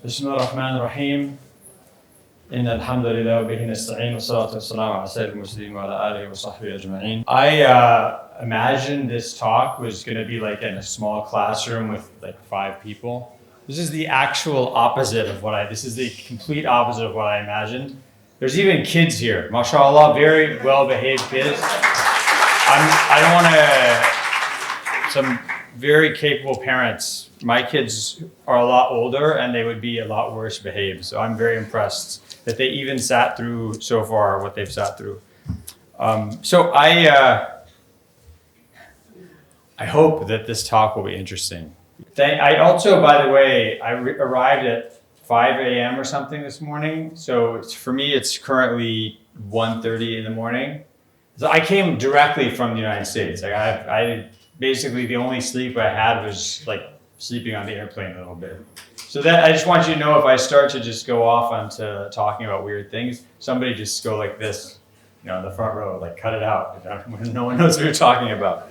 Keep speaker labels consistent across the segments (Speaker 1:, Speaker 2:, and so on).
Speaker 1: بسم الله الرحمن الرحيم إن الحمد لله وبه نستعين والصلاة والسلام على سيد المرسلين وعلى آله وصحبه أجمعين. I imagined this talk was going to be like in a small classroom with like 5 people. This is the actual opposite of this is the complete opposite of what I imagined. There's even kids here, mashallah, very well-behaved kids. I don't want to, some very capable parents. My kids are a lot older and they would be a lot worse behaved. So I'm very impressed that they even sat through so far what they've sat through. So I hope that this talk will be interesting. I also, by the way, I arrived at 5 a.m. or something this morning. So for me, it's currently 1:30 in the morning. So I came directly from the United States. Like I basically the only sleep I had was like sleeping on the airplane a little bit. So that I just want you to know if I start to just go off onto talking about weird things, somebody just go like this, in the front row, like cut it out. No one knows what you're talking about.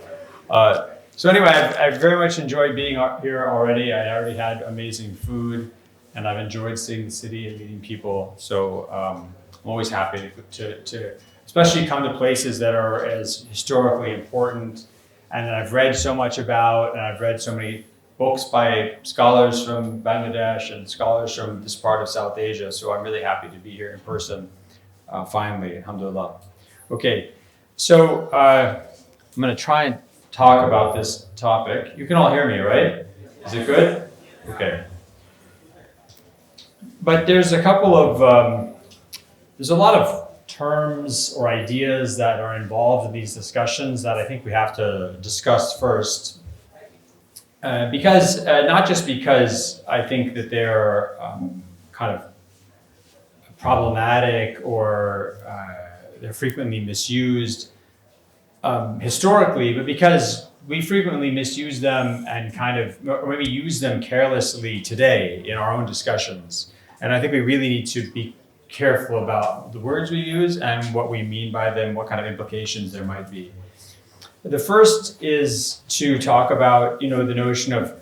Speaker 1: So anyway, I've very much enjoyed being here already. I already had amazing food and I've enjoyed seeing the city and meeting people. So I'm always happy to especially come to places that are as historically important and that I've read so much about, and I've read so many books by scholars from Bangladesh and scholars from this part of South Asia. So I'm really happy to be here in person, finally, alhamdulillah. Okay, so I'm gonna try and talk about this topic. You can all hear me, right? Is it good? Okay. But there's a couple of, there's a lot of terms or ideas that are involved in these discussions that I think we have to discuss first. Because, not just because I think that they're kind of problematic or they're frequently misused historically, but because we frequently misuse them and kind of, or maybe use them carelessly today in our own discussions. And I think we really need to be careful about the words we use and what we mean by them, what kind of implications there might be. The first is to talk about, the notion of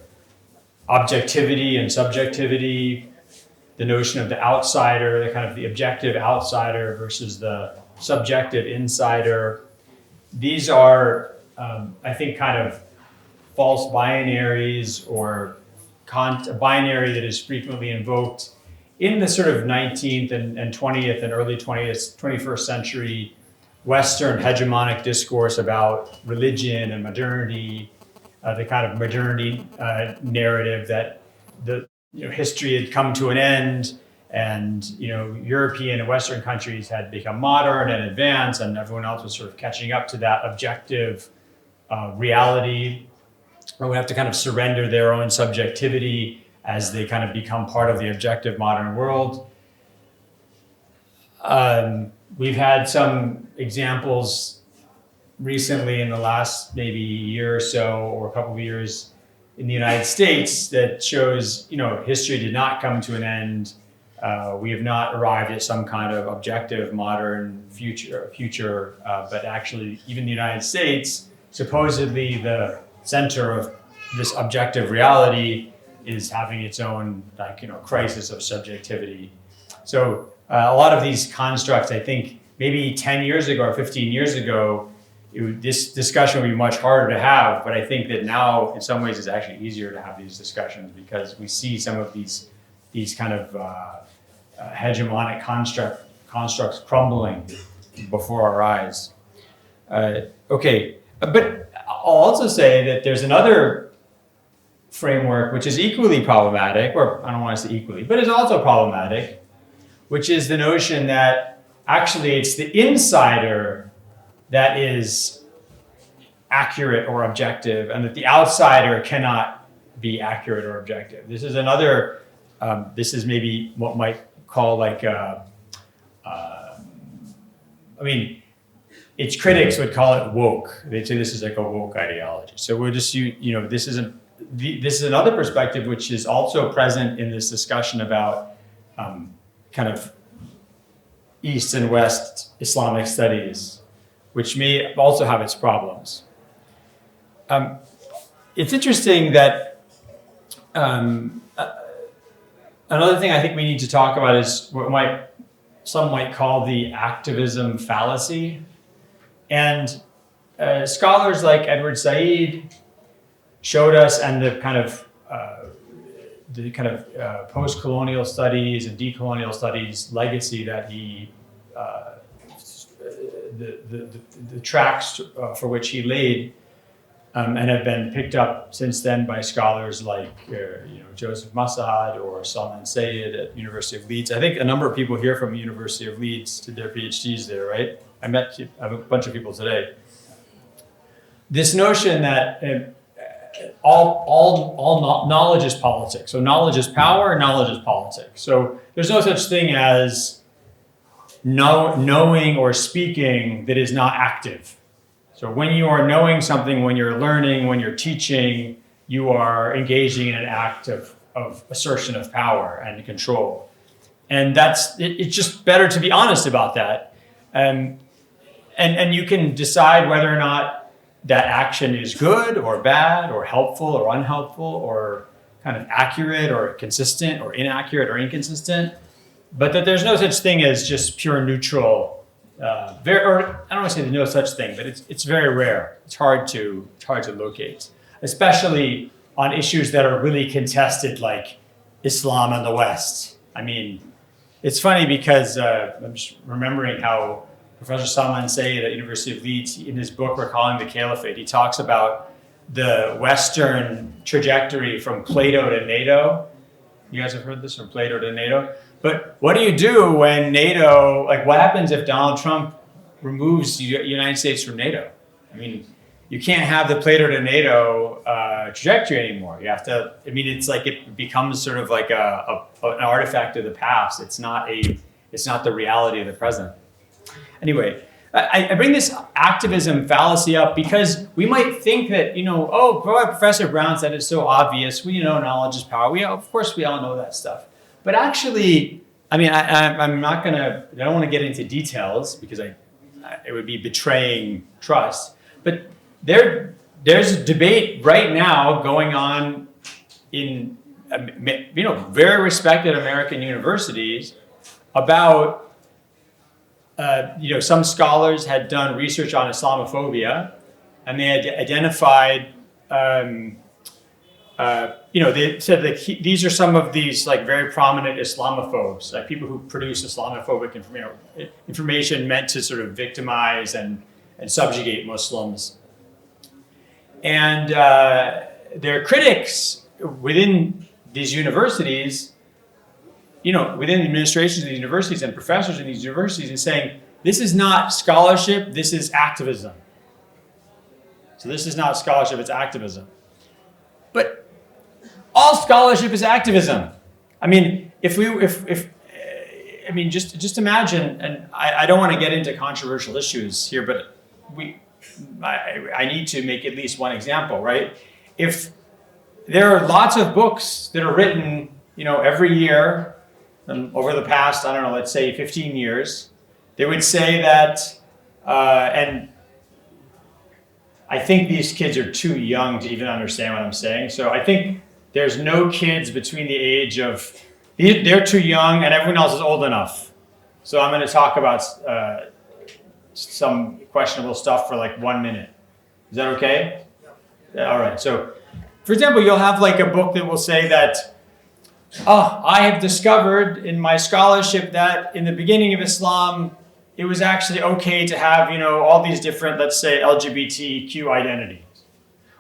Speaker 1: objectivity and subjectivity, the notion of the outsider, the kind of the objective outsider versus the subjective insider. These are, I think, kind of false binaries or a binary that is frequently invoked in the sort of 19th and 20th and early 21st century Western hegemonic discourse about religion and modernity, the kind of modernity narrative that history had come to an end, and European and Western countries had become modern and advanced, and everyone else was sort of catching up to that objective reality. Or would have to kind of surrender their own subjectivity as they kind of become part of the objective modern world. We've had some examples recently in the last maybe year or so, or a couple of years in the United States that shows, history did not come to an end. We have not arrived at some kind of objective modern future, but actually even the United States, supposedly the center of this objective reality, is having its own crisis of subjectivity. So a lot of these constructs, I think maybe 10 years ago or 15 years ago, this discussion would be much harder to have, but I think that now in some ways it's actually easier to have these discussions because we see some of these kind of hegemonic constructs crumbling before our eyes. Okay, but I'll also say that there's another framework which is equally problematic, or I don't want to say equally, but it's also problematic, which is the notion that actually it's the insider that is accurate or objective, and that the outsider cannot be accurate or objective. This is another, this is maybe what might call like, its critics would call it woke. They'd say this is like a woke ideology. So we'll just, this is another perspective which is also present in this discussion about kind of East and West Islamic studies, which may also have its problems. It's interesting that Another thing I think we need to talk about is what some might call the activism fallacy. And scholars like Edward Said showed us, and the kind of post-colonial studies and decolonial studies legacy that he, the tracks for which he laid, and have been picked up since then by scholars like Joseph Massad or Salman Sayed at University of Leeds. I think a number of people here from the University of Leeds did their PhDs there, right? I have a bunch of people today. This notion that all knowledge is politics. So knowledge is power, knowledge is politics. So there's no such thing as knowing or speaking that is not active. So when you are knowing something, when you're learning, when you're teaching, you are engaging in an act of assertion of power and control. And it's just better to be honest about that. And you can decide whether or not that action is good or bad or helpful or unhelpful or kind of accurate or consistent or inaccurate or inconsistent, but that there's no such thing as just pure neutral. I don't want to say there's no such thing, but it's very rare. It's hard to locate, especially on issues that are really contested, like Islam and the West. I mean, it's funny because I'm just remembering how Professor Salman Sayed at University of Leeds, in his book Recalling the Caliphate, he talks about the Western trajectory from Plato to NATO. You guys have heard this, from Plato to NATO? But what do you do when NATO, like what happens if Donald Trump removes the United States from NATO? I mean, you can't have the Plato to NATO trajectory anymore. You have to, I mean, it's like it becomes sort of like an artifact of the past. It's not the reality of the present. Anyway, I bring this activism fallacy up because we might think that, Professor Brown said it's so obvious. We know knowledge is power. Of course, we all know that stuff. But actually, I mean, I don't want to get into details because it would be betraying trust. But there's a debate right now going on in, very respected American universities about, some scholars had done research on Islamophobia, and they had identified, they said that these are some of these like very prominent Islamophobes, like people who produce Islamophobic information meant to sort of victimize and subjugate Muslims. And their critics within these universities, within the administrations of these universities and professors in these universities, is saying, this is not scholarship, this is activism. So this is not scholarship, it's activism. But all scholarship is activism. I mean, just imagine, and I don't want to get into controversial issues here, but I need to make at least one example, right? If there are lots of books that are written, every year over the past, let's say 15 years, they would say that, and I think these kids are too young to even understand what I'm saying. So I think there's no kids between the age of, they're too young and everyone else is old enough. So I'm going to talk about some questionable stuff for like 1 minute. Is that okay? Yeah. All right. So, for example, you'll have like a book that will say that, I have discovered in my scholarship that in the beginning of Islam, it was actually okay to have, all these different, let's say, LGBTQ identities.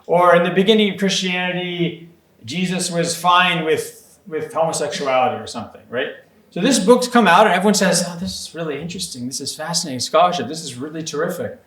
Speaker 1: Or in the beginning of Christianity, Jesus was fine with homosexuality or something, right? So this book's come out and everyone says, this is really interesting. This is fascinating scholarship. This is really terrific.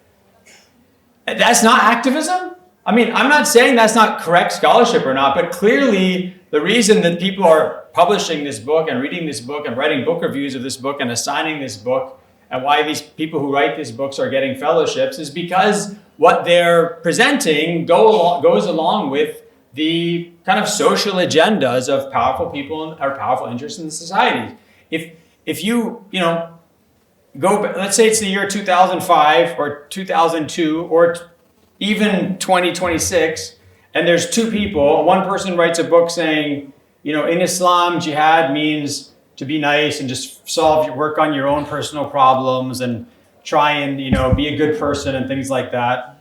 Speaker 1: And that's not activism? I mean, I'm not saying that's not correct scholarship or not, but clearly the reason that people are publishing this book and reading this book and writing book reviews of this book and assigning this book, and why these people who write these books are getting fellowships, is because what they're presenting goes along with the kind of social agendas of powerful people or powerful interests in the society. If you go, let's say it's the year 2005 or 2002 or even 2026, and there's two people, one person writes a book saying, in Islam, jihad means to be nice and just work on your own personal problems and try and, be a good person and things like that.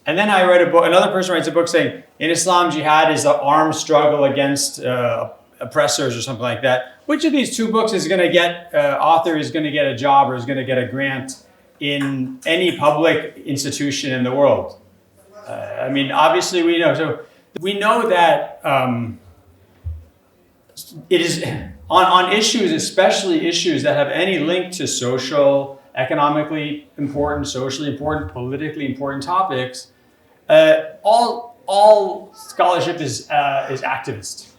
Speaker 1: And then I read a book, another person writes a book saying, in Islam, jihad is an armed struggle against oppressors or something like that. Which of these two books is going to get, author is going to get a job or is going to get a grant in any public institution in the world? Obviously we know. So we know that it is on issues, especially issues that have any link to social, economically important, socially important, politically important topics. All scholarship is activist.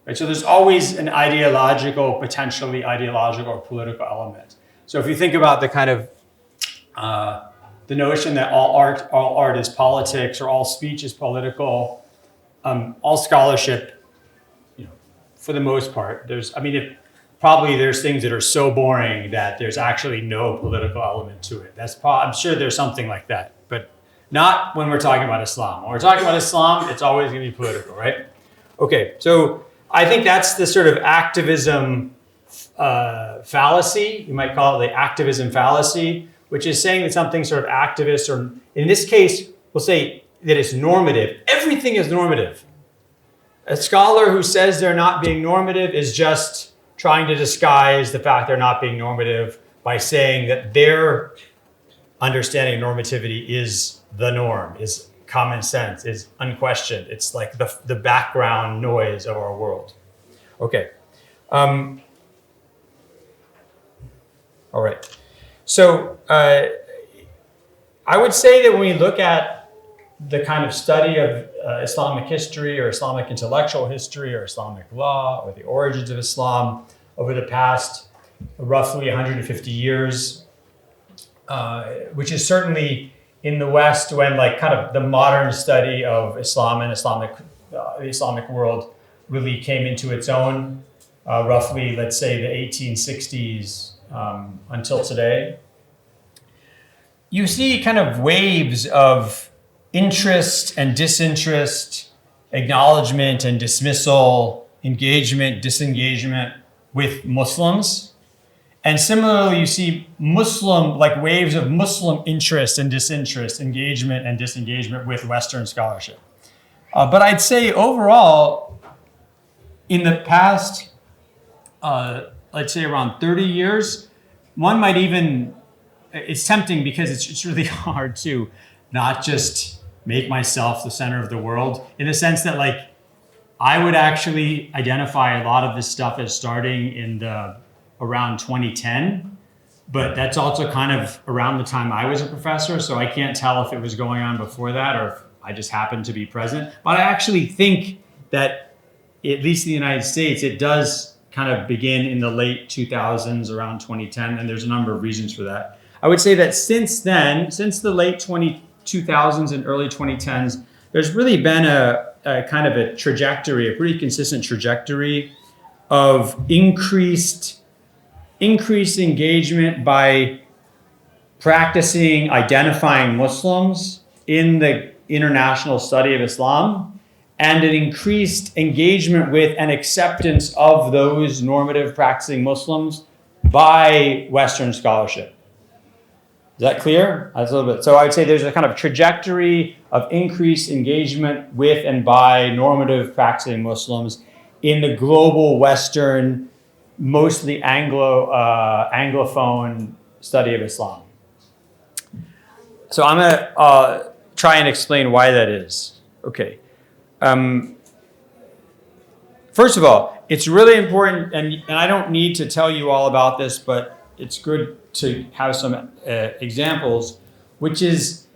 Speaker 1: Right? So there's always an potentially ideological or political element. So if you think about the kind of the notion that all art is politics or all speech is political, all scholarship, for the most part, there's things that are so boring that there's actually no political element to it. I'm sure there's something like that, but not when we're talking about Islam. When we're talking about Islam, it's always going to be political, right? Okay, so I think that's the sort of activism fallacy. You might call it the activism fallacy, which is saying that something sort of activist, or in this case, we'll say that it's normative. Everything is normative. A scholar who says they're not being normative is just trying to disguise the fact they're not being normative by saying that their understanding of normativity is the norm, is common sense, is unquestioned. It's like the background noise of our world. Okay. All right. So I would say that when we look at the kind of study of Islamic history or Islamic intellectual history or Islamic law or the origins of Islam over the past roughly 150 years, which is certainly in the West when kind of the modern study of Islam and the Islamic world really came into its own, roughly, let's say, the 1860s until today. You see kind of waves of interest and disinterest, acknowledgement and dismissal, engagement, disengagement with Muslims. And similarly, you see waves of Muslim interest and disinterest, engagement and disengagement with Western scholarship. But I'd say overall, in the past, let's say around 30 years, one might even, it's tempting because it's really hard to not just make myself the center of the world, in the sense that I would actually identify a lot of this stuff as starting in around 2010, but that's also kind of around the time I was a professor, so I can't tell if it was going on before that or if I just happened to be present. But I actually think that, at least in the United States, it does kind of begin in the late 2000s, around 2010, and there's a number of reasons for that. I would say that since then, since the late 2000s and early 2010s, there's really been a kind of a trajectory, a pretty consistent trajectory of increased engagement by identifying Muslims in the international study of Islam, and an increased engagement with and acceptance of those normative practicing Muslims by Western scholarship. Is that clear? That's a little bit. So I'd say there's a kind of trajectory of increased engagement with and by normative practicing Muslims in the global Western, mostly Anglophone study of Islam. So I'm going to try and explain why that is. Okay. First of all, it's really important, and I don't need to tell you all about this, but it's good to have some examples, which is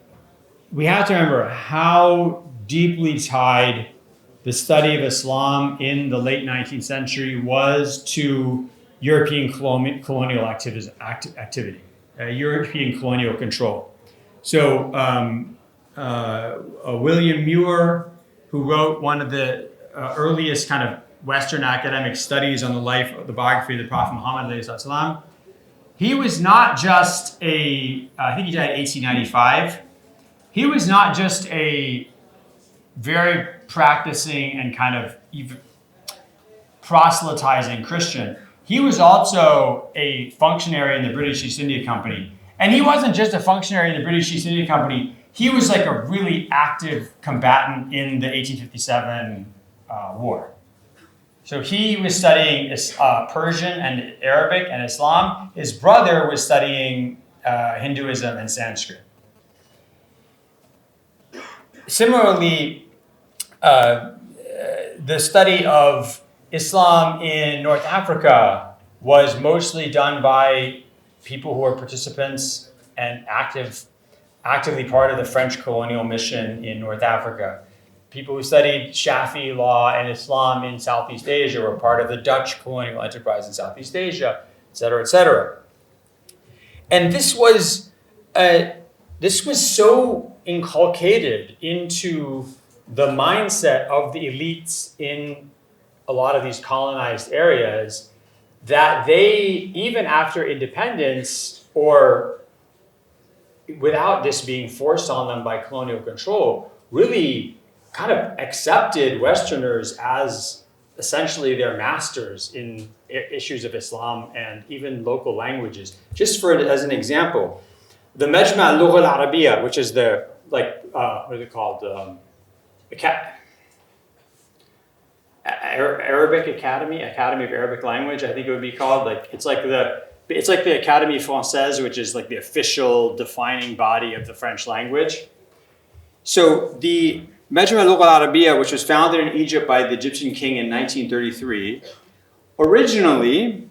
Speaker 1: we have to remember how deeply tied the study of Islam in the late 19th century was to European colonial activity, European colonial control. So William Muir, who wrote one of the earliest kind of Western academic studies on the biography of the Prophet Muhammad, he was not just I think he died in 1895. He was not just a very practicing and kind of proselytizing Christian. He was also a functionary in the British East India Company. And he wasn't just a functionary in the British East India Company. He was like a really active combatant in the 1857 war. So he was studying Persian and Arabic and Islam. His brother was studying Hinduism and Sanskrit. Similarly, the study of Islam in North Africa was mostly done by people who were participants and actively part of the French colonial mission in North Africa. People who studied Shafi'i law and Islam in Southeast Asia were part of the Dutch colonial enterprise in Southeast Asia, et cetera, et cetera. And this was so inculcated into the mindset of the elites in a lot of these colonized areas that they, even after independence or without this being forced on them by colonial control, really kind of accepted Westerners as essentially their masters in issues of Islam and even local languages. Just as an example, the Majma' al-Lugha al-Arabiyya, which is the, what are they called? Arabic Academy of Arabic Language, I think it would be called. It's like the Académie Française, which is like the official defining body of the French language. So the Majma' al-Lugha al-Arabiyya, which was founded in Egypt by the Egyptian king in 1933, originally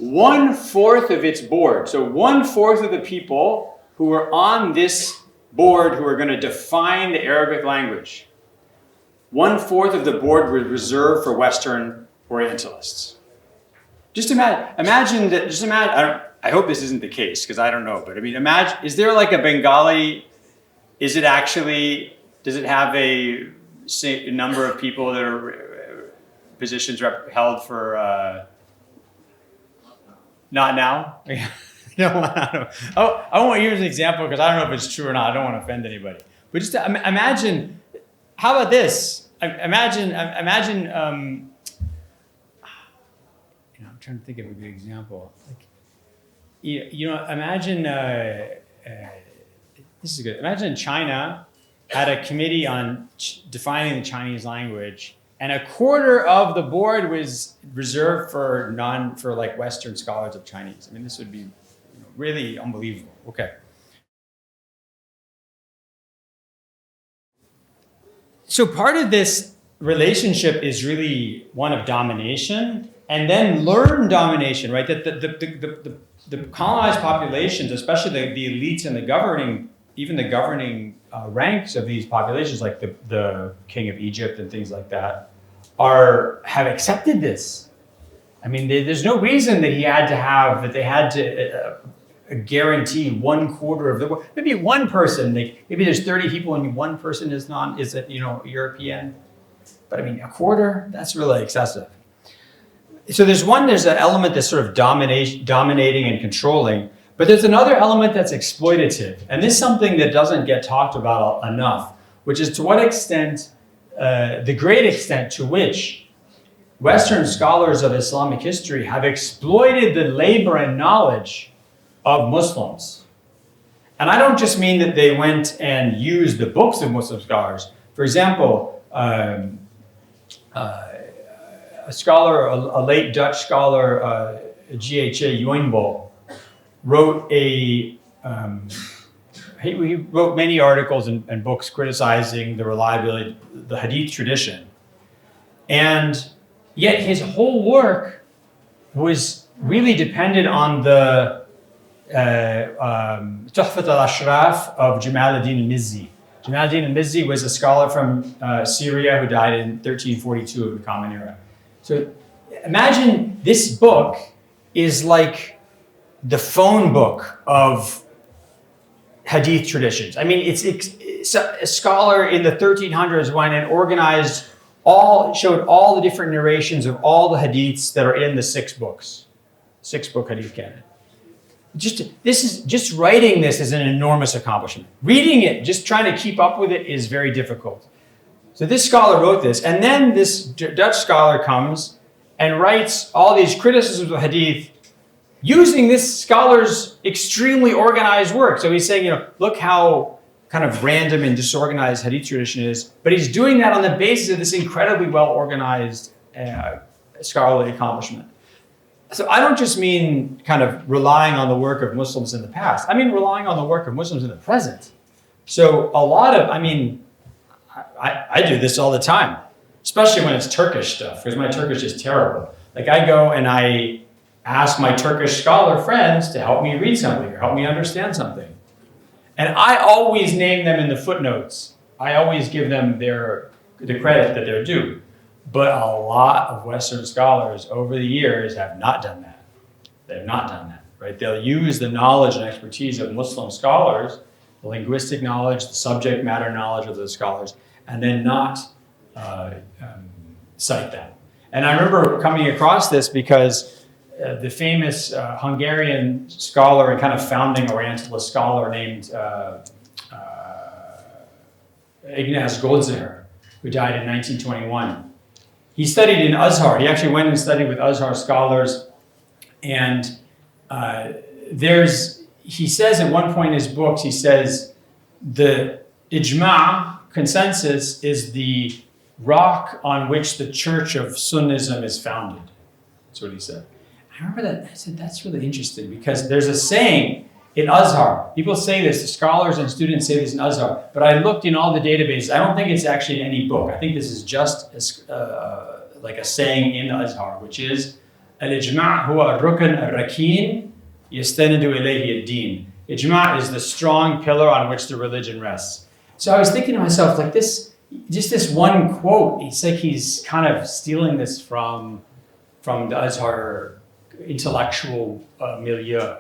Speaker 1: 1/4 of its board, so 1/4 of the people who were on this board who were going to define the Arabic language, 1/4 of the board was reserved for Western Orientalists. Just imagine that. I hope this isn't the case because I don't know. But I mean, imagine: is there like a Bengali? Does it have a number of people that are positions held for? Not now. I won't use an example because I don't know if it's true or not. I don't want to offend anybody. But just imagine. How about this? Imagine. I'm trying to think of a good example. Imagine. This is good. Imagine China had a committee on defining the Chinese language, and 1/4 of the board was reserved for Western scholars of Chinese. I mean, this would be really unbelievable. Okay. So part of this relationship is really one of domination, and then learned domination, right? That the colonized populations, especially the elites and the governing ranks of these populations, like the king of Egypt and things like that, have accepted this. I mean, there's no reason that they had to guarantee 1/4 of the world. Maybe one person, maybe there's 30 people and one person is European. But I mean, 1/4, that's really excessive. So there's an element that's sort of dominating and controlling, but there's another element that's exploitative. And this is something that doesn't get talked about enough, which is to what extent, the great extent to which Western scholars of Islamic history have exploited the labor and knowledge of Muslims. And I don't just mean that they went and used the books of Muslim scholars. For example, a late Dutch scholar, G.H.A. Joinbol, he wrote many articles and books criticizing the reliability of the Hadith tradition. And yet his whole work was really dependent on the Tuhfat al-Ashraf of Jamal ad-Din al-Mizzi. Jamal ad-Din al-Mizzi was a scholar from Syria who died in 1342 of the Common Era. So imagine this book is like the phone book of Hadith traditions. I mean, it's a scholar in the 1300s went and organized showed all the different narrations of all the Hadiths that are in the 6 book Hadith canon. Just writing this is an enormous accomplishment. Reading it, just trying to keep up with it is very difficult. So this scholar wrote this, and then this Dutch scholar comes and writes all these criticisms of hadith using this scholar's extremely organized work. So he's saying, look how kind of random and disorganized hadith tradition is, but he's doing that on the basis of this incredibly well-organized scholarly accomplishment. So I don't just mean kind of relying on the work of Muslims in the past. I mean relying on the work of Muslims in the present. So I do this all the time, especially when it's Turkish stuff, because my Turkish is terrible. Like I go and I ask my Turkish scholar friends to help me read something or help me understand something. And I always name them in the footnotes. I always give them the credit that they're due. But a lot of Western scholars over the years have not done that. They've not done that, right? They'll use the knowledge and expertise of Muslim scholars, the linguistic knowledge, the subject matter knowledge of those scholars, and then not cite that. And I remember coming across this because the famous Hungarian scholar and kind of founding Orientalist scholar named Ignaz Goldziher, who died in 1921. He studied in Azhar. He actually went and studied with Azhar scholars. And he says at one point in his books, he says, the ijma, consensus, is the rock on which the Church of Sunnism is founded. That's what he said. I remember that. I said, that's really interesting because there's a saying in Azhar. People say this, the scholars and students say this in Azhar, but I looked in all the databases. I don't think it's actually in any book. I think this is just like a saying in Azhar, which is, Al-ijma' huwa rukn al-rakin yastanadu ilayhi ad-din. Ijma' is the strong pillar on which the religion rests. So I was thinking to myself, like this, just this one quote, it's like he's kind of stealing this from the Azhar intellectual milieu.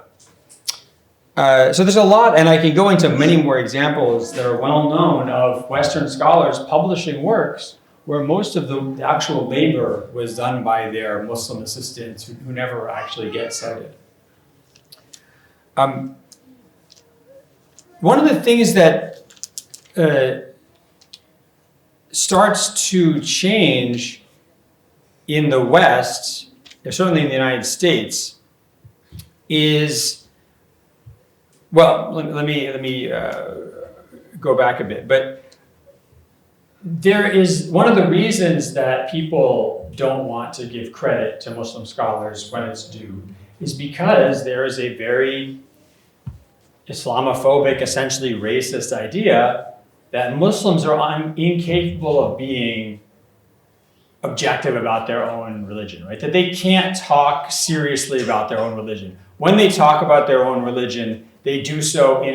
Speaker 1: So there's a lot, and I can go into many more examples that are well known of Western scholars publishing works where most of the actual labor was done by their Muslim assistants who never actually get cited. One of the things that starts to change in the West, certainly in the United States, is, well, let me go back a bit, but there is one of the reasons that people don't want to give credit to Muslim scholars when it's due is because there is a very Islamophobic, essentially racist idea that Muslims are incapable of being objective about their own religion, right? That they can't talk seriously about their own religion. When they talk about their own religion, they do so in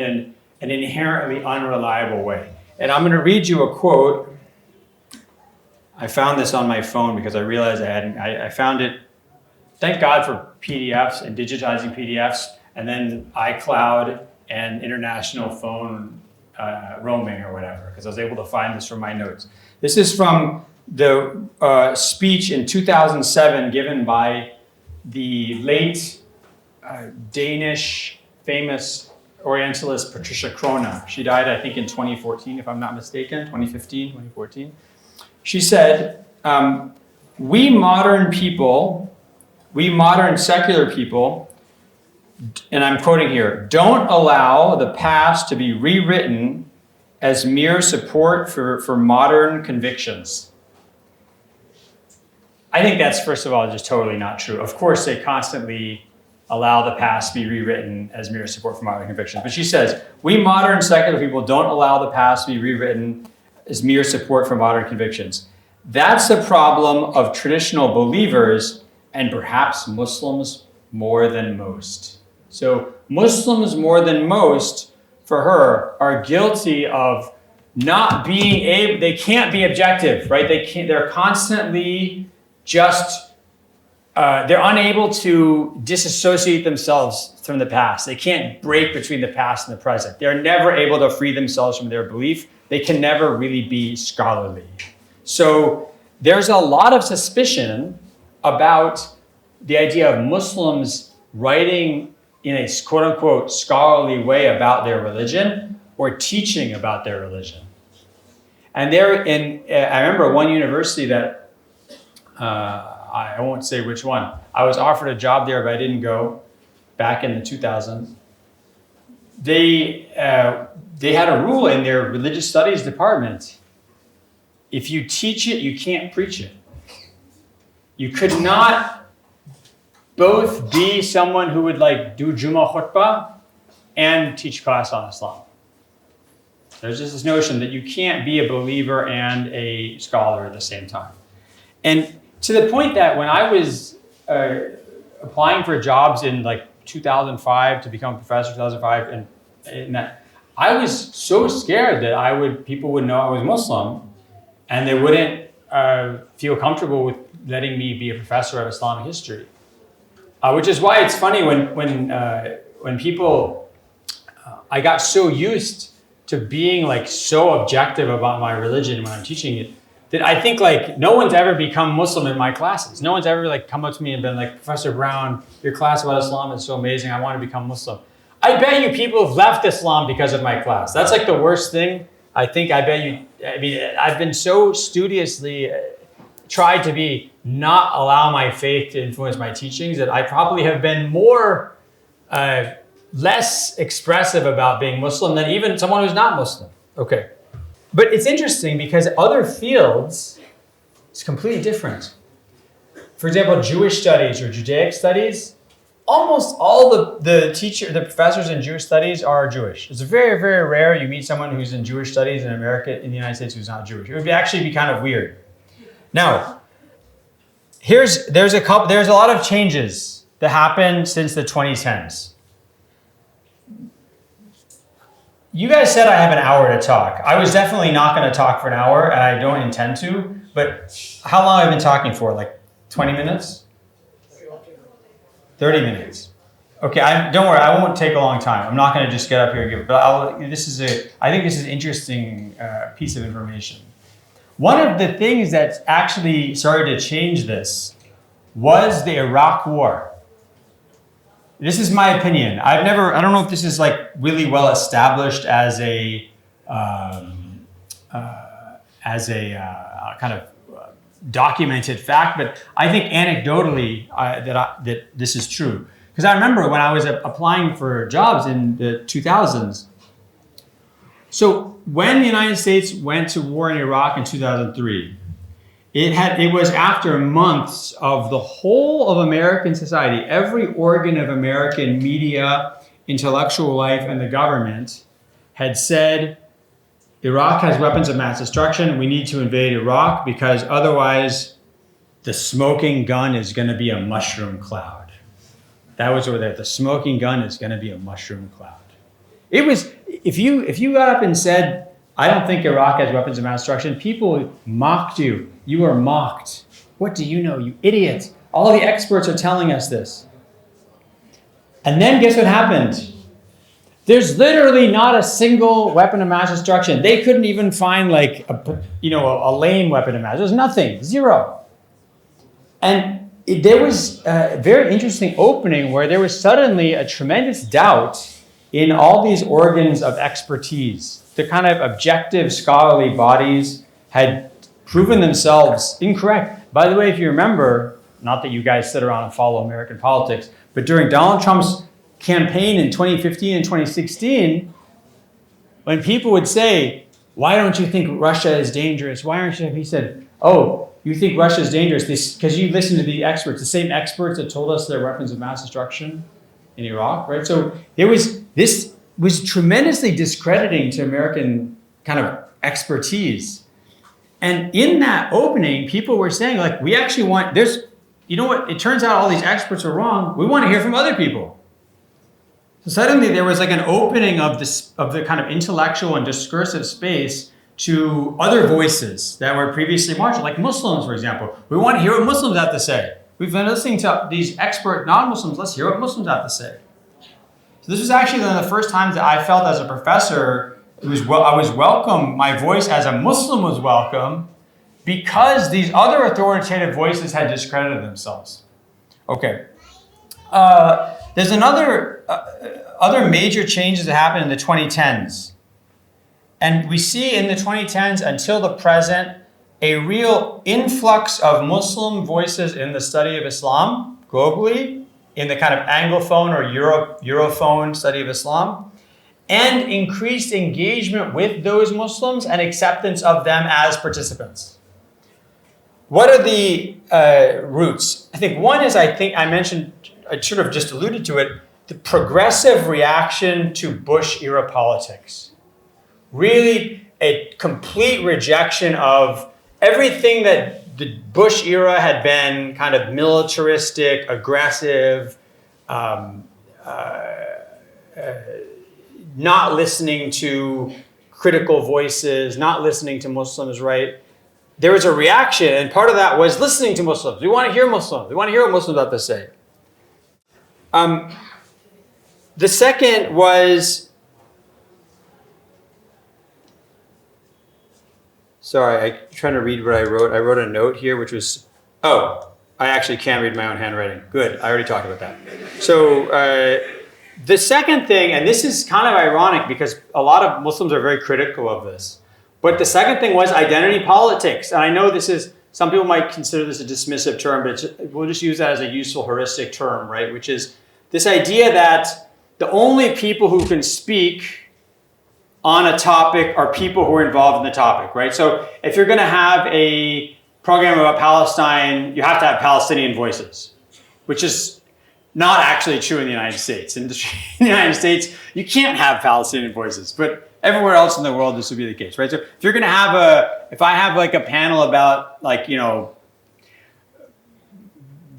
Speaker 1: an inherently unreliable way. And I'm going to read you a quote. I found this on my phone because I realized I found it. Thank God for PDFs and digitizing PDFs, and then iCloud and international phone roaming or whatever, because I was able to find this from my notes. This is from the speech in 2007 given by the late Danish famous Orientalist Patricia Krona. She died, I think, in 2014, if I'm not mistaken, 2015, 2014. She said, we modern secular people, and I'm quoting here, don't allow the past to be rewritten as mere support for modern convictions. I think that's, first of all, just totally not true. Of course, they constantly allow the past to be rewritten as mere support for modern convictions. But she says, we modern secular people don't allow the past to be rewritten as mere support for modern convictions. That's the problem of traditional believers and perhaps Muslims more than most. So Muslims more than most, for her, are guilty of not being able, they can't be objective, right? They're constantly just, they're unable to disassociate themselves from the past. They can't break between the past and the present. They're never able to free themselves from their belief. They can never really be scholarly. So there's a lot of suspicion about the idea of Muslims writing in a quote unquote scholarly way about their religion or teaching about their religion. And I remember one university that I won't say which one. I was offered a job there, but I didn't go back in the 2000s. They had a rule in their religious studies department. If you teach it, you can't preach it. You could not both be someone who would like do Jummah khutbah and teach class on Islam. There's just this notion that you can't be a believer and a scholar at the same time. And to the point that when I was applying for jobs in like 2005 to become a professor, 2005, and that, I was so scared that people would know I was Muslim, and they wouldn't feel comfortable with letting me be a professor of Islamic history. Which is why it's funny when people, I got so used to being like so objective about my religion when I'm teaching it, that I think like no one's ever become Muslim in my classes. No one's ever like come up to me and been like, Professor Brown, your class about Islam is so amazing. I want to become Muslim. I bet you people have left Islam because of my class. That's like the worst thing. I mean, I've been so studiously tried to not allow my faith to influence my teachings that I probably have been more, less expressive about being Muslim than even someone who's not Muslim. Okay. But it's interesting because other fields, it's completely different. For example, Jewish studies or Judaic studies, almost all the professors in Jewish studies are Jewish. It's very, very rare you meet someone who's in Jewish studies in America, in the United States, who's not Jewish. It would actually be kind of weird. Now, there's a lot of changes that happened since the 2010s. You guys said I have an hour to talk. I was definitely not going to talk for an hour, and I don't intend to. But how long have I been talking for? Like 20 minutes? 30 minutes. Okay, don't worry. I won't take a long time. I'm not going to just get up here and give it. But I think this is an interesting piece of information. One of the things that actually started to change this was the Iraq War. This is my opinion. I don't know if this is like really well established as a kind of documented fact, but I think anecdotally that this is true. Because I remember when I was applying for jobs in the 2000s. So when the United States went to war in Iraq in 2003, it was after months of the whole of American society, every organ of American media, intellectual life, and the government had said, Iraq has weapons of mass destruction. We need to invade Iraq because otherwise the smoking gun is going to be a mushroom cloud. That was over there. The smoking gun is going to be a mushroom cloud. It was, if you got up and said, I don't think Iraq has weapons of mass destruction, people mocked you. You were mocked. What do you know, you idiot? All the experts are telling us this. And then guess what happened? There's literally not a single weapon of mass destruction. They couldn't even find like a lame weapon of mass. There's nothing, zero. And there was a very interesting opening where there was suddenly a tremendous doubt in all these organs of expertise. The kind of objective scholarly bodies had proven themselves incorrect. By the way, if you remember, not that you guys sit around and follow American politics, but during Donald Trump's campaign in 2015 and 2016, when people would say, why don't you think Russia is dangerous? Why aren't you? He said, oh, you think Russia is dangerous because you listen to the experts, the same experts that told us there are weapons of mass destruction in Iraq, right? So this was tremendously discrediting to American kind of expertise. And in that opening, people were saying, like, we actually want, you know what, it turns out all these experts are wrong. We want to hear from other people. So suddenly there was like an opening of the kind of intellectual and discursive space to other voices that were previously marginal, like Muslims, for example. We want to hear what Muslims have to say. We've been listening to these expert non-Muslims. Let's hear what Muslims have to say. So this was actually one of the first times that I felt as a professor, I was welcome. My voice as a Muslim was welcome because these other authoritative voices had discredited themselves. Okay. There's other major changes that happened in the 2010s. And we see in the 2010s until the present, a real influx of Muslim voices in the study of Islam globally, in the kind of Anglophone or Europhone study of Islam, and increased engagement with those Muslims and acceptance of them as participants. What are the roots? I think one is, I mentioned, I sort of just alluded to it, the progressive reaction to Bush era politics. Really a complete rejection of everything that the Bush era had been kind of militaristic, aggressive, not listening to critical voices, not listening to Muslims, right? There was a reaction, and part of that was listening to Muslims. We want to hear Muslims. We want to hear what Muslims have to say. The second was, sorry, I'm trying to read what I wrote. I wrote a note here, which was, I actually can't read my own handwriting. Good, I already talked about that. So the second thing, and this is kind of ironic because a lot of Muslims are very critical of this, but the second thing was identity politics. And I know this is, some people might consider this a dismissive term, but we'll just use that as a useful heuristic term, right? Which is this idea that the only people who can speak on a topic are people who are involved in the topic, right? So if you're going to have a program about Palestine, you have to have Palestinian voices, which is not actually true in the United States. In the United States, you can't have Palestinian voices, but everywhere else in the world, this would be the case, right? So if you're going to have if I have like a panel about like,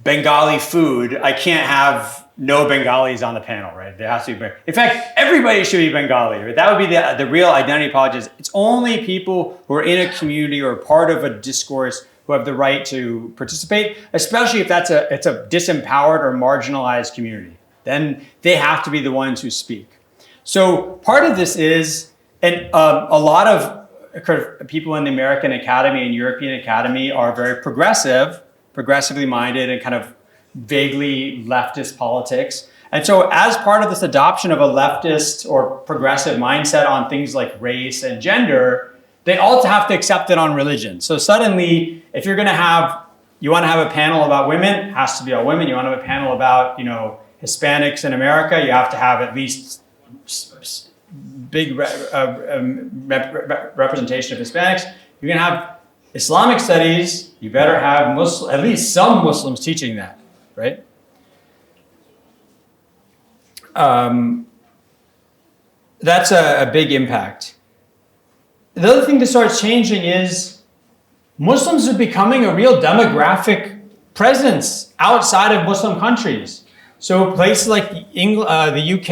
Speaker 1: Bengali food, I can't have no Bengalis on the panel, right? There has to be, in fact, everybody should be Bengali, right? That would be the real identity politics. It's only people who are in a community or part of a discourse who have the right to participate, especially if it's a disempowered or marginalized community. Then they have to be the ones who speak. So part of this is, and a lot of people in the American Academy and European Academy are very progressively minded and kind of vaguely leftist politics. And so as part of this adoption of a leftist or progressive mindset on things like race and gender, they also have to accept it on religion. So suddenly, if you want to have a panel about women, it has to be all women. You want to have a panel about, Hispanics in America, you have to have at least big representation of Hispanics. You're going to have Islamic studies, you better have at least some Muslims teaching that, right? That's a big impact. The other thing that starts changing is Muslims are becoming a real demographic presence outside of Muslim countries. So places like the UK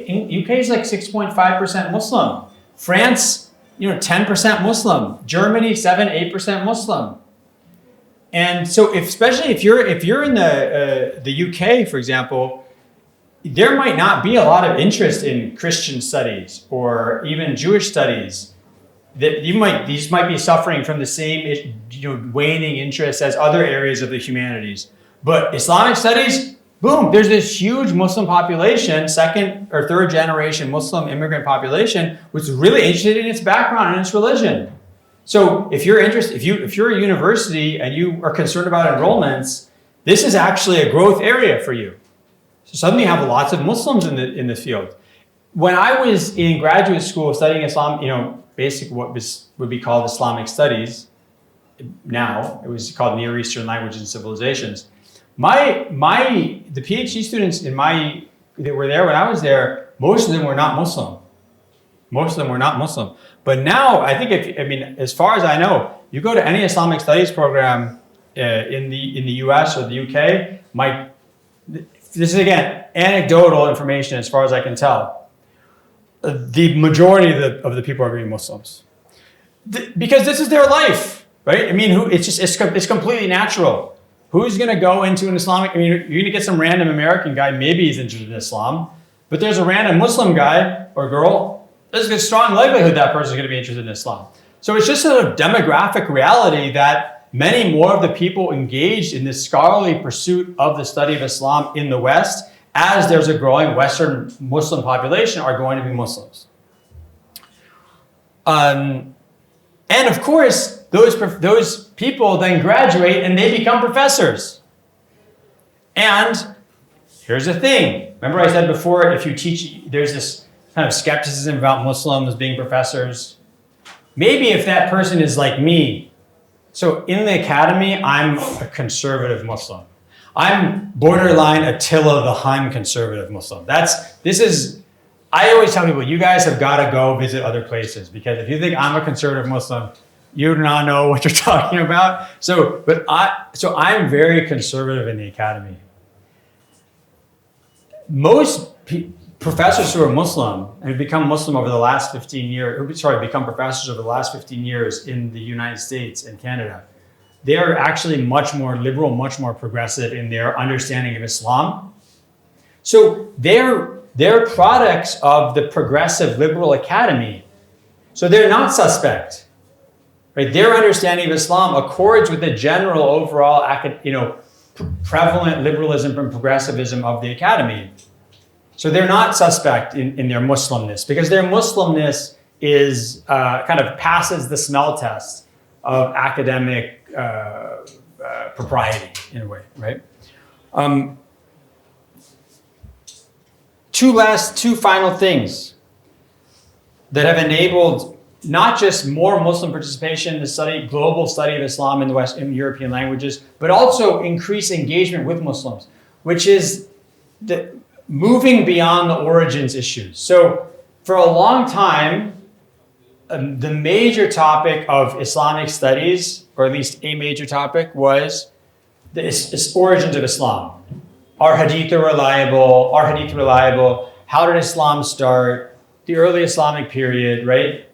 Speaker 1: is like 6.5% Muslim. France, 10% Muslim. Germany, 8% Muslim. And so especially if you're in the UK, for example, there might not be a lot of interest in Christian studies or even Jewish studies. These might be suffering from the same waning interest as other areas of the humanities. But Islamic studies, boom, there's this huge Muslim population, second or third generation Muslim immigrant population, which is really interested in its background and its religion. So if you're interested, if you're a university and you are concerned about enrollments, this is actually a growth area for you. So suddenly you have lots of Muslims in the field. When I was in graduate school studying Islam, basically what would be called Islamic Studies, now it was called Near Eastern Languages and Civilizations. The PhD students that were there when I was there, most of them were not Muslim. But now I think as far as I know, you go to any Islamic Studies program in the US or the UK, this is again anecdotal information as far as I can tell. The majority of the people are going to be Muslims, because this is their life, right? It's completely natural. Who's going to go into an Islamic? You're going to get some random American guy. Maybe he's interested in Islam, but there's a random Muslim guy or girl. There's a strong likelihood that person is going to be interested in Islam. So it's just a demographic reality that many more of the people engaged in this scholarly pursuit of the study of Islam in the West, as there's a growing Western Muslim population, are going to be Muslims. And of course, those people then graduate and they become professors. And here's the thing. Remember I said before, if you teach, there's this kind of skepticism about Muslims being professors. Maybe if that person is like me, so in the academy, I'm a conservative Muslim. I'm borderline Attila the Hun conservative Muslim. I always tell people, you guys have got to go visit other places, because if you think I'm a conservative Muslim, you do not know what you're talking about. So I'm very conservative in the academy. Most professors who are Muslim and have become Muslim over the last 15 years, become professors over the last 15 years in the United States and Canada, they are actually much more liberal, much more progressive in their understanding of Islam. So they're products of the progressive liberal academy. So they're not suspect, right? Their understanding of Islam accords with the general overall, prevalent liberalism and progressivism of the academy. So they're not suspect in their Muslimness, because their Muslimness is kind of passes the smell test of academic propriety in a way, right? Two final things that have enabled not just more Muslim participation in the global study of Islam in European languages, but also increased engagement with Muslims, which is moving beyond the origins issues. So for a long time, the major topic of Islamic studies, or at least a major topic, was the origins of Islam. Are hadith reliable? How did Islam start? The early Islamic period, right?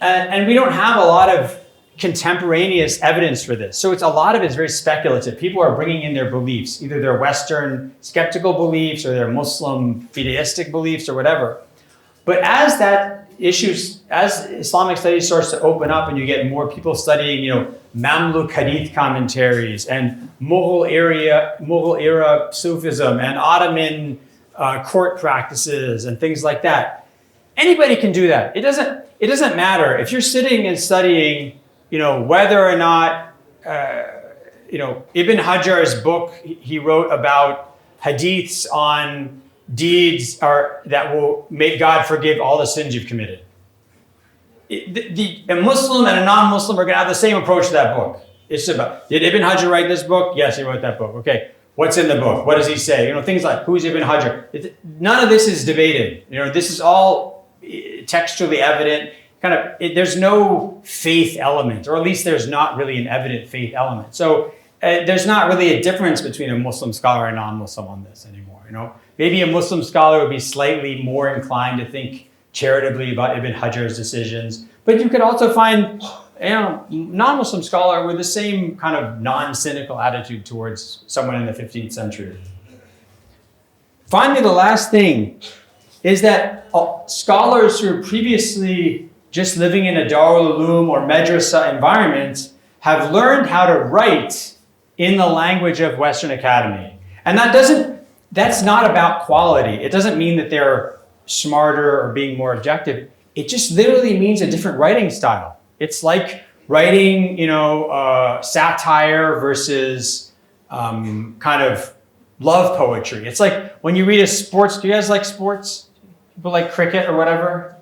Speaker 1: And we don't have a lot of contemporaneous evidence for this. So a lot of it is very speculative. People are bringing in their beliefs, either their Western skeptical beliefs or their Muslim fideistic beliefs or whatever. But as Islamic studies starts to open up and you get more people studying, Mamluk hadith commentaries and Mughal era Sufism and Ottoman court practices and things like that, anybody can do that. It doesn't matter if you're sitting and studying, whether or not, Ibn Hajar's book he wrote about hadiths on deeds that will make God forgive all the sins you've committed. A Muslim and a non-Muslim are going to have the same approach to that book. It's about, did Ibn Hajar write this book? Yes, he wrote that book. Okay, what's in the book? What does he say? Things like, who's Ibn Hajar? None of this is debated. This is all textually evident. There's no faith element, or at least there's not really an evident faith element. So there's not really a difference between a Muslim scholar and a non-Muslim on this anymore. Maybe a Muslim scholar would be slightly more inclined to think charitably about Ibn Hajar's decisions, but you could also find non-Muslim scholar with the same kind of non-cynical attitude towards someone in the 15th century. Finally, the last thing is that scholars who are previously just living in a Darul Uloom or Madrasa environment have learned how to write in the language of Western Academy. And that's not about quality. It doesn't mean that they're smarter or being more objective. It just literally means a different writing style. It's like writing, satire versus kind of love poetry. It's like when you read a sports, do you guys like sports? People like cricket or whatever?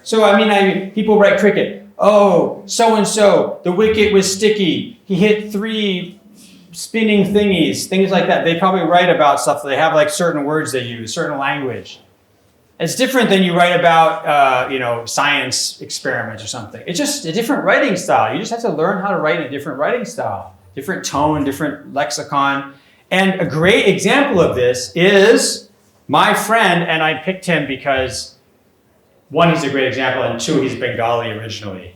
Speaker 1: So, people write cricket. Oh, so-and-so, the wicket was sticky. He hit 3 spinning thingies, things like that. They probably write about stuff. They have certain words they use, certain language. It's different than you write about, science experiments or something. It's just a different writing style. You just have to learn how to write in a different writing style, different tone, different lexicon. And a great example of this is my friend, and I picked him because, one, he's a great example, and two, he's Bengali originally.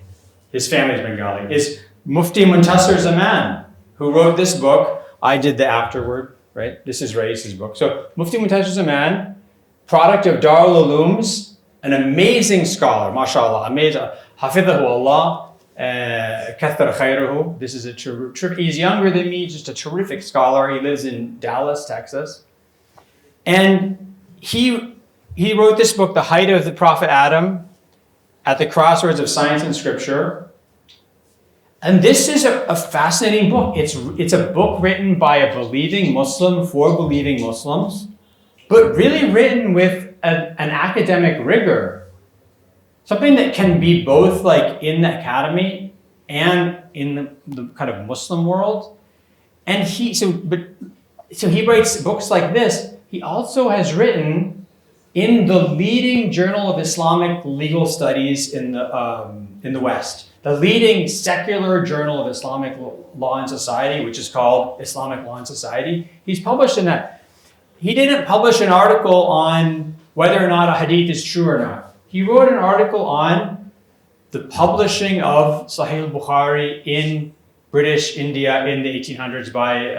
Speaker 1: His family's Bengali. Is Mufti Muntasir Zaman, who wrote this book. I did the afterword, right? This is Rais's book. So Mufti Muntasir Zaman, product of Darul Ulooms, an amazing scholar, mashallah, amazing. Hafidhahu Allah, kathar khayruhu. This is he's younger than me, just a terrific scholar. He lives in Dallas, Texas. And he wrote this book, The Height of the Prophet Adam, at the Crossroads of Science and Scripture. And this is a fascinating book. It's a book written by a believing Muslim for believing Muslims, but really written with an academic rigor. Something that can be both like in the academy and in the kind of Muslim world. And so he writes books like this. He also has written in the leading journal of Islamic legal studies in the West, the leading secular journal of Islamic law and society, which is called Islamic Law and Society. He's published in that. He didn't publish an article on whether or not a hadith is true or not. He wrote an article on the publishing of Sahih al-Bukhari in British India in the 1800s by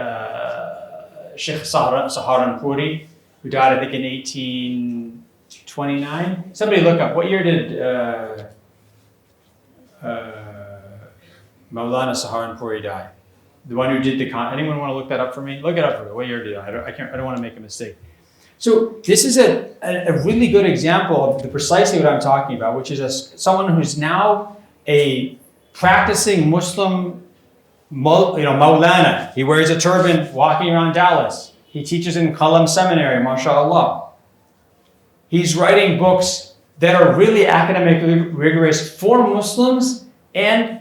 Speaker 1: Sheikh Saharanpuri, who died, I think, in 1829. Somebody look up, what year did Maulana Saharanpuri die? The one who did anyone want to look that up for me? Look it up for me. What year did I don't want to make a mistake. So this is a really good example of precisely what I'm talking about, which is someone who's now a practicing Muslim, Maulana. He wears a turban walking around Dallas. He teaches in Qalam Seminary, mashallah. He's writing books that are really academically rigorous for Muslims and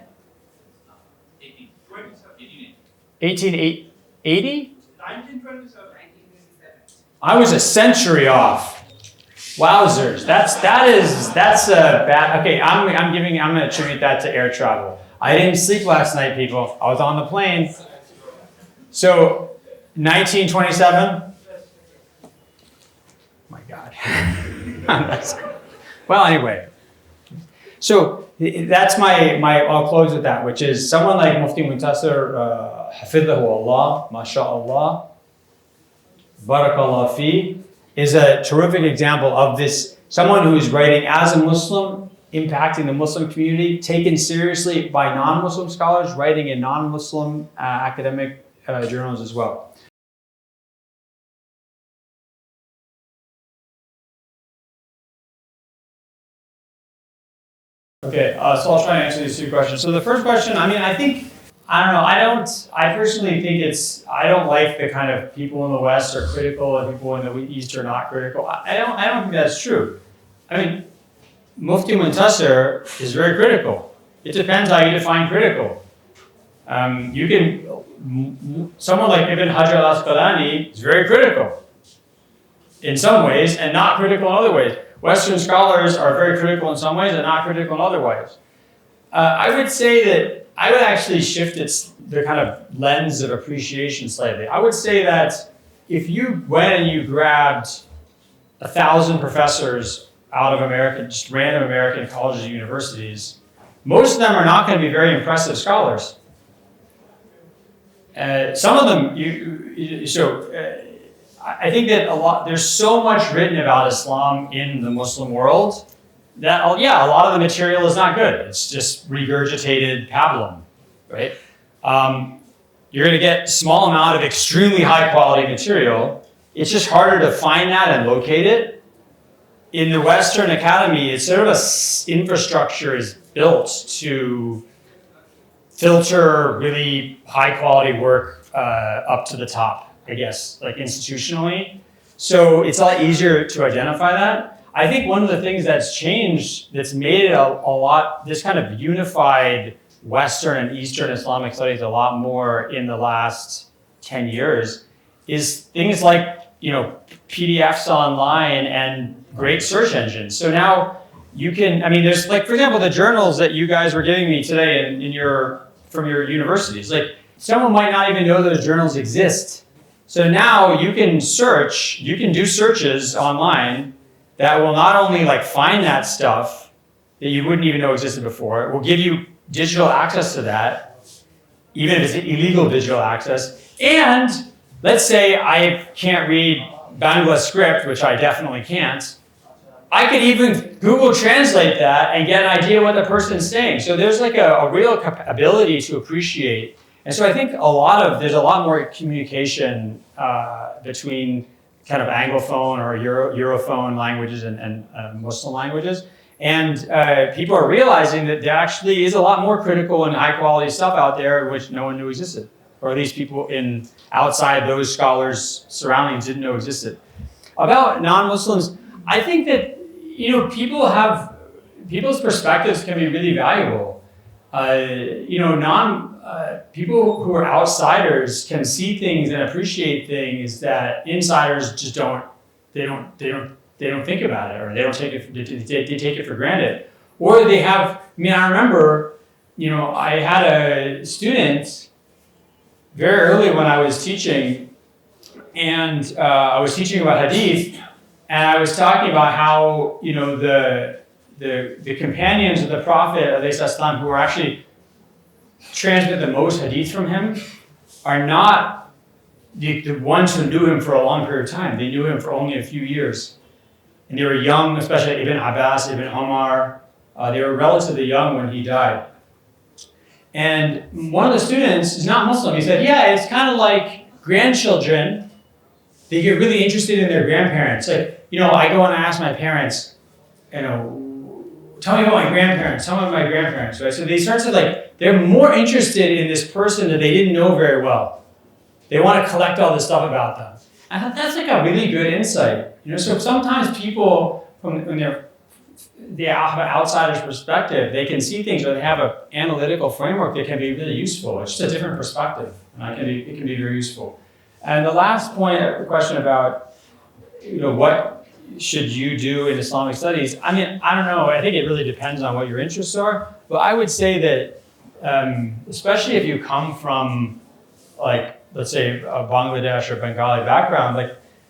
Speaker 1: 1880? 1927. I was a century off. Wowzers. That's a bad. Okay, I'm going to attribute that to air travel. I didn't sleep last night, people. I was on the plane. So 1927. My God. Well, anyway. So that's I'll close with that, which is someone like Mufti Muntasir, Hafidhahu Allah, MashaAllah, Barakallah fi, is a terrific example of this. Someone who is writing as a Muslim, impacting the Muslim community, taken seriously by non-Muslim scholars, writing in non-Muslim academic journals as well. Okay, so I'll try and answer these two questions. So the first question, I personally think I don't like the kind of people in the West are critical and people in the East are not critical. I don't think that's true. I mean, Mufti Muntasir is very critical. It depends how you define critical. Someone like Ibn Hajar al-Asqalani is very critical in some ways and not critical in other ways. Western scholars are very critical in some ways and not critical in other ways. I would say that I would actually shift the kind of lens of appreciation slightly. I would say that if you went and you grabbed 1,000 professors out of America, just random American colleges and universities, most of them are not going to be very impressive scholars. Some of them, I think that there's so much written about Islam in the Muslim world that, a lot of the material is not good. It's just regurgitated pablum, right? You're going to get a small amount of extremely high quality material. It's just harder to find that and locate it. In the Western academy, it's sort of infrastructure is built to filter really high quality work up to the top, I guess, like institutionally. So it's a lot easier to identify that. I think one of the things that's changed, that's made it a lot, this kind of unified Western and Eastern Islamic studies a lot more in the last 10 years, is things like, PDFs online and great search engines. So now you can, there's like, for example, the journals that you guys were giving me today from your universities, like someone might not even know those journals exist. So now you can do searches online that will not only find that stuff that you wouldn't even know existed before, it will give you digital access to that, even if it's illegal digital access. And let's say I can't read Bangla script, which I definitely can't. I could even Google Translate that and get an idea what the person's saying. So there's a real ability to appreciate. And so I think there's a lot more communication between kind of Anglophone or Europhone languages and Muslim languages. And people are realizing that there actually is a lot more critical and high quality stuff out there which no one knew existed, or at least people outside those scholars' surroundings didn't know existed. About non-Muslims, I think that people's perspectives can be really valuable. People who are outsiders can see things and appreciate things that insiders just don't think about it, or they don't take it. They take it for granted, or they have. I remember, I had a student very early when I was teaching, and I was teaching about hadith, and I was talking about how the companions of the Prophet ﷺ, who are actually transmit the most hadith from him, are not the ones who knew him for a long period of time. They knew him for only a few years. And they were young, especially Ibn Abbas, Ibn Omar. They were relatively young when he died. And one of the students is not Muslim. He said, yeah, it's kind of like grandchildren. They get really interested in their grandparents. Like, I go and I ask my parents, tell me about my grandparents, tell me about my grandparents, right? So they start to they're more interested in this person that they didn't know very well. They want to collect all this stuff about them. I thought that's a really good insight. So sometimes people, when they have an outsider's perspective, they can see things, or they have an analytical framework that can be really useful. It's just a different perspective, and it can be very useful. And the last question about, what should you do in Islamic studies? I don't know. I think it really depends on what your interests are. But I would say that, especially if you come from, let's say, a Bangladesh or Bengali background,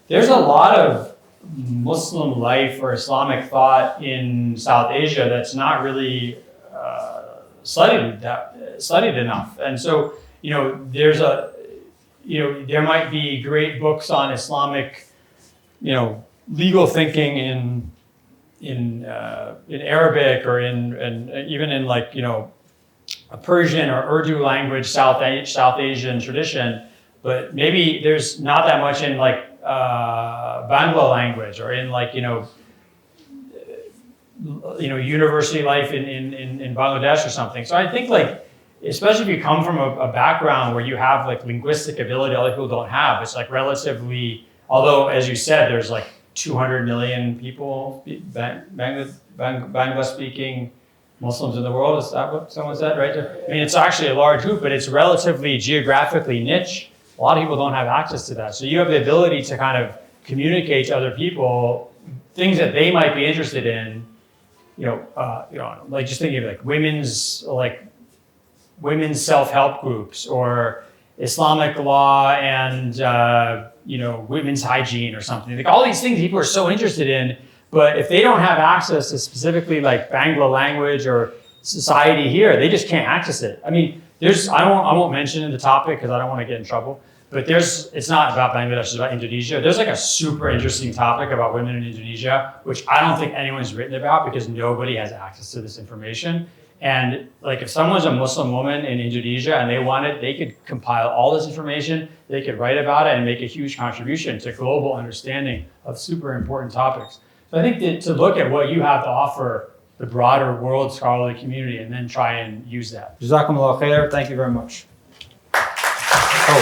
Speaker 1: there's a lot of Muslim life or Islamic thought in South Asia that's not really studied enough. And so, there might be great books on Islamic, legal thinking in Arabic, or even in a Persian or Urdu language, South Asian tradition, but maybe there's not that much in Bangla language, or in university life in Bangladesh or something. So I think especially if you come from a background where you have linguistic ability other people don't have, it's relatively, although as you said, there's 200 million people, Bangla speaking Muslims in the world. Is that what someone said right there? It's actually a large group, but it's relatively geographically niche. A lot of people don't have access to that. So you have the ability to kind of communicate to other people things that they might be interested in. Just thinking of women's self-help groups, or Islamic law and women's hygiene or something. All these things people are so interested in, but if they don't have access to specifically Bangla language or society here, they just can't access it. I won't mention the topic because I don't want to get in trouble, but it's not about Bangladesh, it's about Indonesia. There's a super interesting topic about women in Indonesia, which I don't think anyone's written about because nobody has access to this information. And if someone's a Muslim woman in Indonesia and they wanted, they could compile all this information, they could write about it and make a huge contribution to global understanding of super important topics. So I think that to look at what you have to offer the broader world scholarly community and then try and use that. Jazakumullah khair. Thank you very much. Oh.